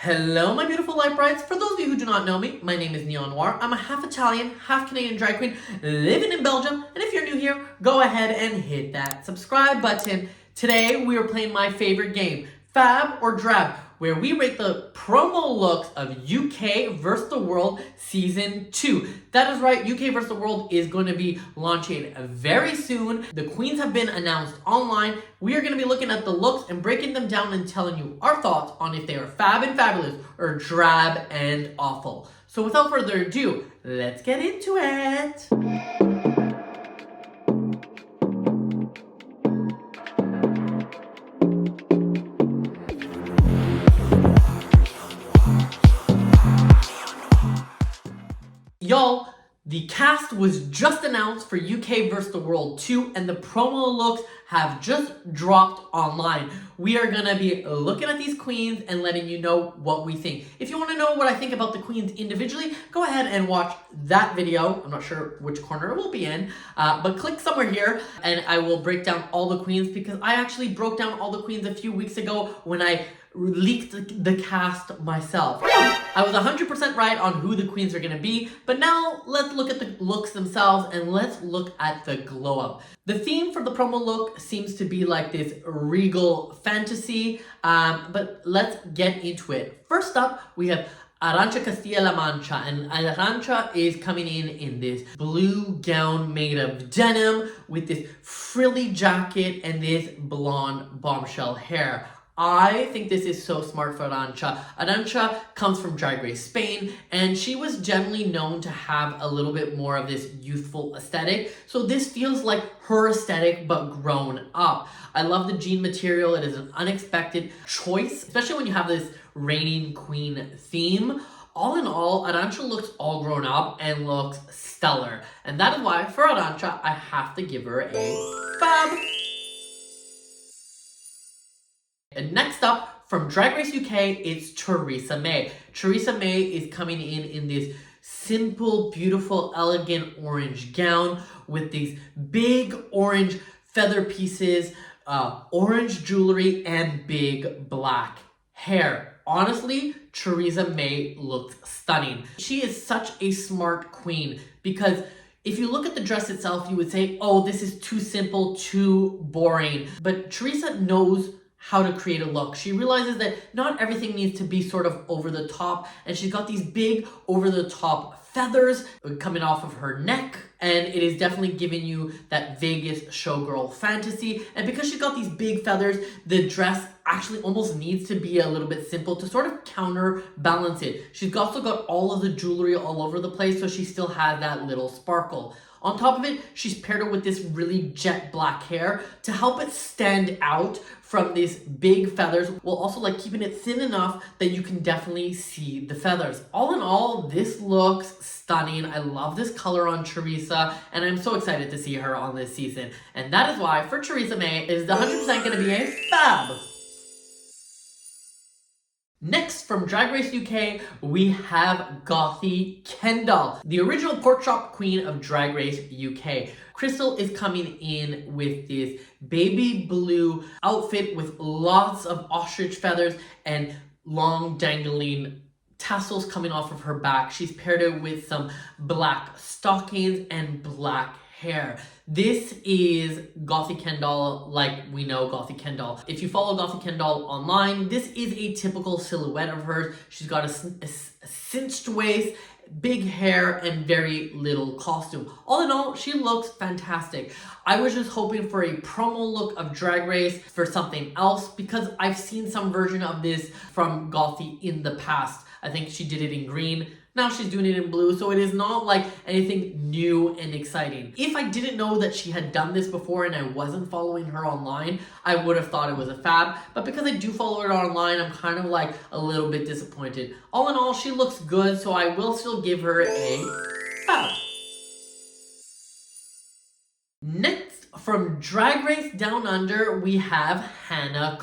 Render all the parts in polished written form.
Hello, my beautiful light brights. For those of you who do not know me, my name is Neon Noire. I'm a half Italian, half Canadian drag queen living in Belgium. And if you're new here, go ahead and hit that subscribe button. Today, we are playing my favorite game, FAB or DRAB, where we rate the promo looks of UK vs. the World Season 2. That is right, UK vs. the World is going to be launching very soon. The queens have been announced online. We are going to be looking at the looks and breaking them down and telling you our thoughts on if they are fab and fabulous or drab and awful. So without further ado, let's get into it. Y'all, the cast was just announced for UK vs. the World 2 and the promo looks have just dropped online. We are gonna be looking at these queens and letting you know what we think. If you wanna know what I think about the queens individually, go ahead and watch that video. I'm not sure which corner it will be in, but click somewhere here and I will break down all the queens because I actually broke down all the queens a few weeks ago when I leaked the cast myself. I was 100% right on who the queens are going to be, but now let's look at the looks themselves and let's look at the glow up. The theme for the promo look seems to be like this regal fantasy, but let's get into it. First up, we have Arancha Castilla-La, and Arancha is coming in this blue gown made of denim with this frilly jacket and this blonde bombshell hair. I think this is so smart for Arancha. Arancha comes from Drag Race Spain, and she was generally known to have a little bit more of this youthful aesthetic. So this feels like her aesthetic, but grown up. I love the jean material. It is an unexpected choice, especially when you have this reigning queen theme. All in all, Arancha looks all grown up and looks stellar. And that is why, for Arancha, I have to give her a fab. And next up, from Drag Race UK, it's Teresa May. Teresa May is coming in this simple, beautiful, elegant orange gown with these big orange feather pieces, orange jewelry, and big black hair. Honestly, Teresa May looks stunning. She is such a smart queen because if you look at the dress itself, you would say, oh, this is too simple, too boring. But Teresa knows how to create a look. She realizes that not everything needs to be sort of over the top, and she's got these big over the top feathers coming off of her neck, and it is definitely giving you that Vegas showgirl fantasy. And because she's got these big feathers, the dress actually almost needs to be a little bit simple to sort of counterbalance it. She's also got all of the jewelry all over the place, so she still has that little sparkle. On top of it, she's paired it with this really jet black hair to help it stand out from these big feathers, while also like keeping it thin enough that you can definitely see the feathers. All in all, this looks stunning. I love this color on Teresa, and I'm so excited to see her on this season. And that is why, for Teresa May, it is 100% going to be a fab. Next, from Drag Race UK, we have Gothy Kendall, the original pork chop queen of Drag Race UK. Crystal is coming in with this baby blue outfit with lots of ostrich feathers and long dangling tassels coming off of her back. She's paired it with some black stockings and black hair. This is Gothy Kendall, like we know Gothy Kendall. If you follow Gothy Kendall online, this is a typical silhouette of hers. She's got a cinched waist, big hair, and very little costume. All in all, she looks fantastic. I was just hoping for a promo look of Drag Race for something else because I've seen some version of this from Gothy in the past. I think she did it in green. Now she's doing it in blue, so it is not like anything new and exciting. If I didn't know that she had done this before and I wasn't following her online, I would have thought it was a fab. But because I do follow her online, I'm kind of like a little bit disappointed. All in all, she looks good, so I will still give her a fab. Next, from Drag Race Down Under, we have Hannaha.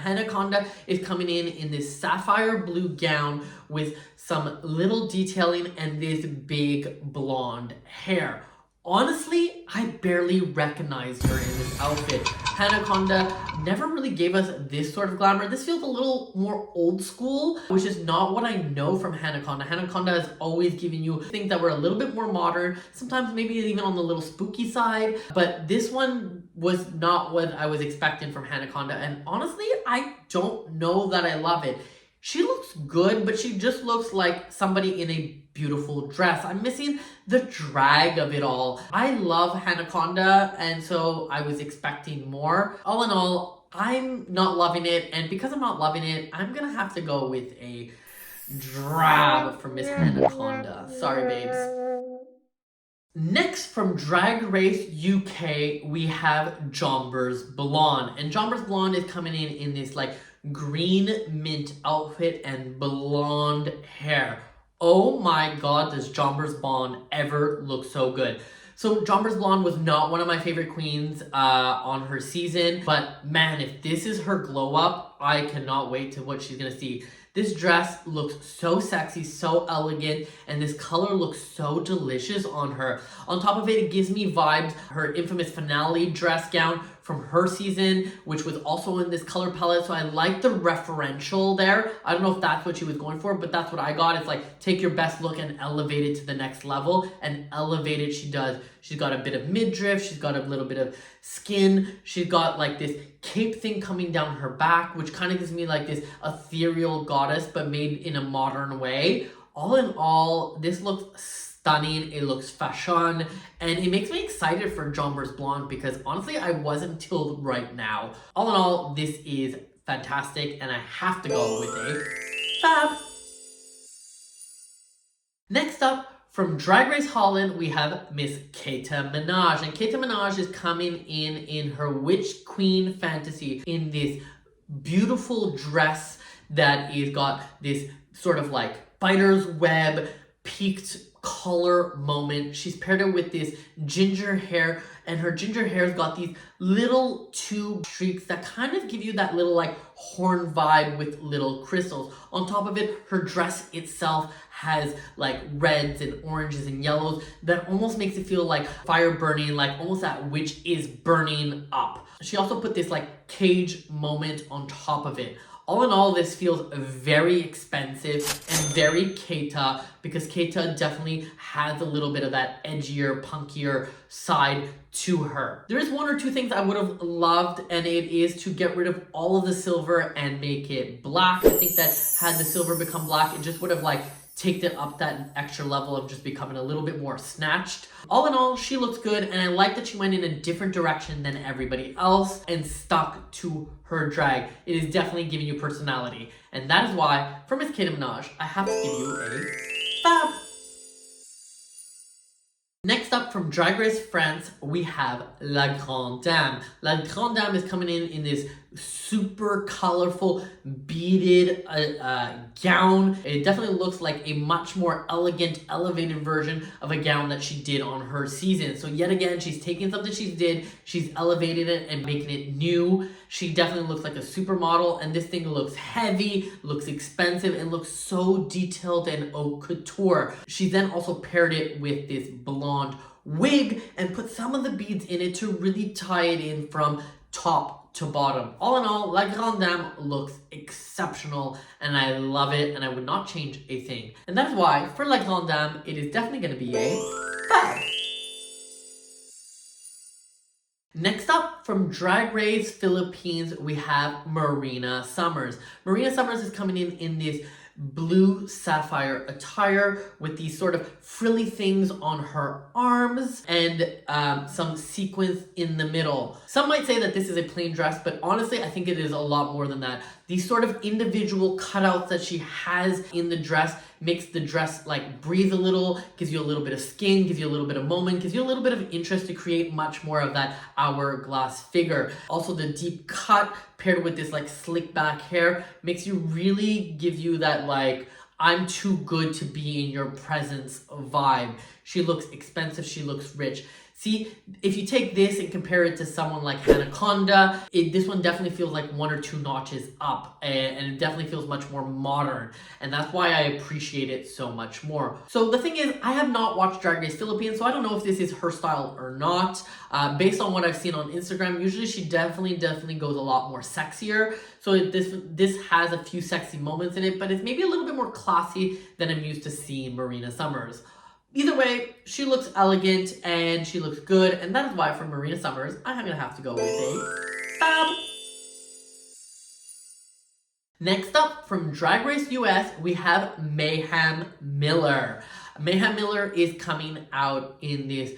Hannaha is coming in this sapphire blue gown with some little detailing and this big blonde hair. Honestly, I barely recognized her in this outfit. Hannaha never really gave us this sort of glamour. This feels a little more old school, which is not what I know from Hannaha. Hannaha has always given you things that were a little bit more modern, sometimes maybe even on the little spooky side, but this one was not what I was expecting from Hannaha, and honestly, I don't know that I love it. She looks good, but she just looks like somebody in a beautiful dress. I'm missing the drag of it all. I love Hannaha, and so I was expecting more. All in all, I'm not loving it, and because I'm not loving it, I'm gonna have to go with a drab for Miss Hannaha. Sorry, babes. Next, from Drag Race UK, we have Jers Blonde. And Jers Blonde is coming in this like green mint outfit and blonde hair. Oh my god, does Jers Blonde ever look so good. So Jers Blonde was not one of my favorite queens on her season, but man, if this is her glow up, I cannot wait to what she's gonna see. This dress looks so sexy, so elegant, and this color looks so delicious on her. On top of it, it gives me vibes her infamous finale dress gown from her season, which was also in this color palette. So I like the referential there. I don't know if that's what she was going for, but that's what I got. It's like, take your best look and elevate it to the next level, and elevate it she does. She's got a bit of midriff, she's got a little bit of skin, she's got like this cape thing coming down her back, which kind of gives me like this ethereal goddess, but made in a modern way. All in all, this looks stunning, it looks fashion, and it makes me excited for Jers Blonde because honestly, I wasn't till right now. All in all, this is fantastic, and I have to go with a FAB. Next up, from Drag Race Holland, we have Miss Kata Minaj. And Kata Minaj is coming in her Witch Queen fantasy in this beautiful dress that is got this sort of like spider's web peaked color moment. She's paired it with this ginger hair, and her ginger hair's got these little tube streaks that kind of give you that little like horn vibe with little crystals. On top of it, her dress itself has like reds and oranges and yellows that almost makes it feel like fire burning, like almost that witch is burning up. She also put this like cage moment on top of it. All in all, this feels very expensive and very Kata, because Kata definitely has a little bit of that edgier, punkier side to her. There is one or two things I would have loved, and it is to get rid of all of the silver and make it black. I think that had the silver become black, it just would have like taken it up that extra level of just becoming a little bit more snatched. All in all, she looks good, and I like that she went in a different direction than everybody else and stuck to her drag. It is definitely giving you personality, and that is why, for Miss Kata Minaj, I have to give you a FAB. Next up, from Drag Race France, we have La Grande Dame. La Grande Dame is coming in this super colorful beaded gown. It definitely looks like a much more elegant, elevated version of a gown that she did on her season. So yet again, she's taking something she did, she's elevated it and making it new. She definitely looks like a supermodel, and this thing looks heavy, looks expensive, and looks so detailed and haute couture. She then also paired it with this blonde wig and put some of the beads in it to really tie it in from top to bottom. All in all, La Grande Dame looks exceptional, and I love it, and I would not change a thing. And that is why, for La Grande Dame, it is definitely going to be a FAB. Next up, from Drag Race Philippines, we have Marina Summers. Marina Summers is coming in this blue sapphire attire with these sort of frilly things on her arms and some sequins in the middle. Some might say that this is a plain dress, but honestly, I think it is a lot more than that. These sort of individual cutouts that she has in the dress makes the dress like breathe a little, gives you a little bit of skin, gives you a little bit of moment, gives you a little bit of interest to create much more of that hourglass figure. Also, the deep cut paired with this like slick back hair makes you really give you that like, I'm too good to be in your presence vibe. She looks expensive, she looks rich. See, if you take this and compare it to someone like Hannaha, this one definitely feels like 1 or 2 notches up, and it definitely feels much more modern, and that's why I appreciate it so much more. So the thing is, I have not watched Drag Race Philippines, so I don't know if this is her style or not. Based on what I've seen on Instagram, usually she definitely goes a lot more sexier. So this has a few sexy moments in it, but it's maybe a little bit more classy than I'm used to seeing Marina Summers. Either way, she looks elegant and she looks good, and that is why for Marina Summers, I'm gonna have to go with a FAB. Next up, from Drag Race US, we have Mayhem Miller. Mayhem Miller is coming out in this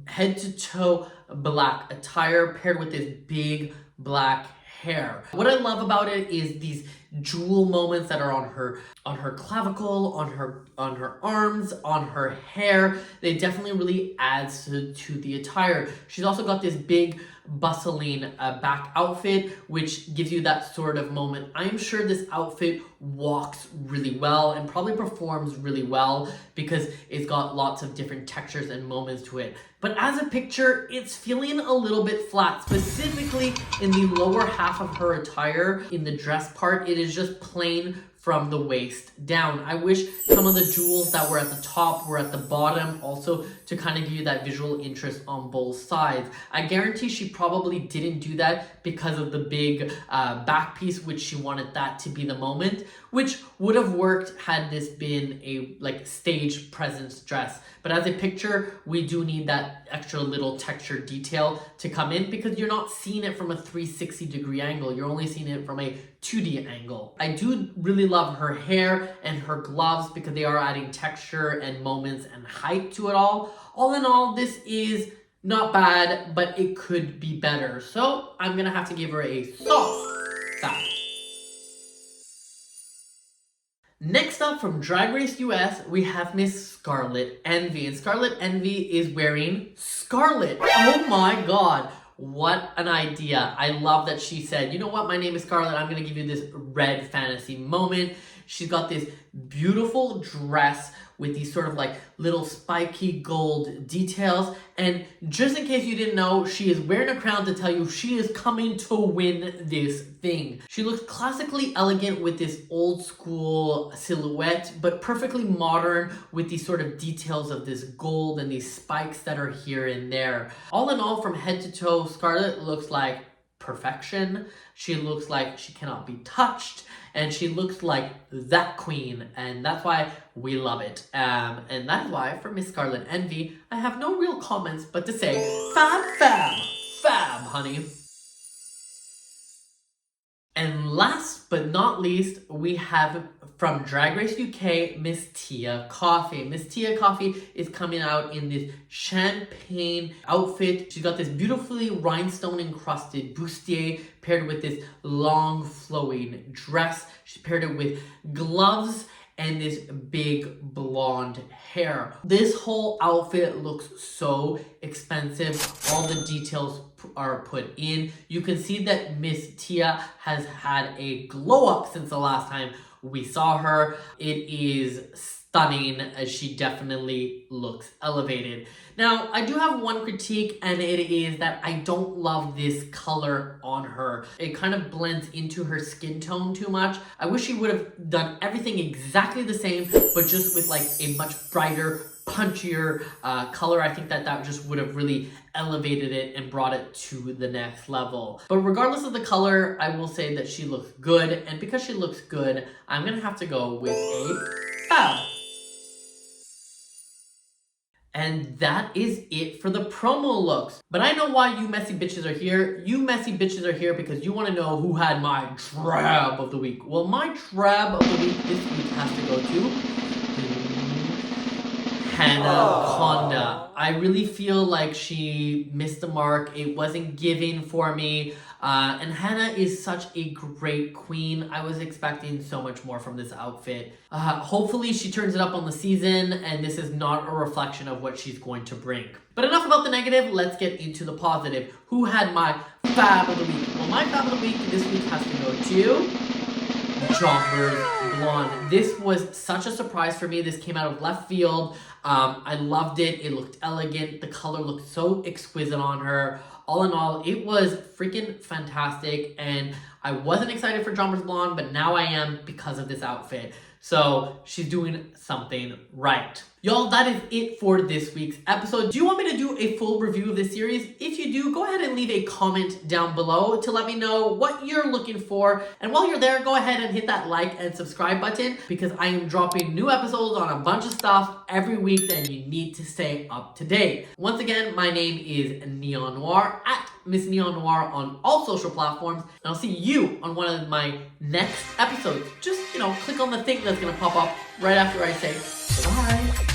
head-to-toe black attire paired with this big black hair. What I love about it is these jewel moments that are on her clavicle, on her arms, on her hair. They definitely really adds to the attire. She's also got this big bustling back outfit, which gives you that sort of moment. I'm sure this outfit walks really well and probably performs really well because it's got lots of different textures and moments to it. But as a picture, it's feeling a little bit flat, specifically in the lower half of her attire. In the dress part, it is just plain from the waist down. I wish some of the jewels that were at the top were at the bottom, also to kind of give you that visual interest on both sides. I guarantee she probably didn't do that because of the big back piece, which she wanted that to be the moment, which would have worked had this been a stage presence dress. But as a picture, we do need that extra little texture detail to come in because you're not seeing it from a 360-degree angle. You're only seeing it from a 2D angle. I do really love her hair and her gloves because they are adding texture and moments and height to it all. All in all, this is not bad, but it could be better. So I'm gonna have to give her a soft FAB. Next up, from Drag Race US, we have Miss Scarlet Envy. And Scarlet Envy is wearing scarlet. Oh my god. What an idea. I love that she said, you know what, my name is Scarlet, I'm going to give you this red fantasy moment. She's got this beautiful dress with these sort of little spiky gold details. And just in case you didn't know, she is wearing a crown to tell you she is coming to win this thing. She looks classically elegant with this old school silhouette, but perfectly modern with these sort of details of this gold and these spikes that are here and there. All in all, from head to toe, Scarlet looks like perfection. She looks like she cannot be touched, and she looks like that queen, and that's why we love it. And that's why for Miss Scarlet Envy, I have no real comments but to say FAB, honey. And last but not least, we have from Drag Race UK, Miss Tia Kofi. Miss Tia Kofi is coming out in this champagne outfit. She's got this beautifully rhinestone encrusted bustier paired with this long flowing dress. She paired it with gloves and this big blonde hair. This whole outfit looks so expensive. All the details are put in. You can see that Miss Tia has had a glow up since the last time we saw her. It is stunning, as she definitely looks elevated. Now, I do have one critique, and it is that I don't love this color on her. It kind of blends into her skin tone too much. I wish she would have done everything exactly the same, but just with a much brighter, punchier color. I think that just would have really elevated it and brought it to the next level. But regardless of the color, I will say that she looks good, and because she looks good, I'm gonna have to go with a FAB. And that is it for the promo looks. But I know why you messy bitches are here. You messy bitches are here because you want to know who had my drab of the week. Well, my drab of the week this week has to go to Hannaha. I really feel like she missed the mark. It wasn't giving for me. And Hannaha is such a great queen. I was expecting so much more from this outfit. Hopefully she turns it up on the season, and this is not a reflection of what she's going to bring. But enough about the negative, let's get into the positive. Who had my FAB of the week? Well, my FAB of the week this week has to go to Jers Blonde. This was such a surprise for me. This came out of left field. I loved it. It looked elegant. The color looked so exquisite on her. All in all, it was freaking fantastic, and I wasn't excited for Jers Blonde, but now I am because of this outfit. So she's doing something right. Y'all, that is it for this week's episode. Do you want me to do a full review of this series? If you do, go ahead and leave a comment down below to let me know what you're looking for. And while you're there, go ahead and hit that like and subscribe button because I am dropping new episodes on a bunch of stuff every week and you need to stay up to date. Once again, my name is Neon Noire at Miss Neon Noire on all social platforms. And I'll see you on one of my next episodes. Just, click on the thing that's going to pop up right after I say bye.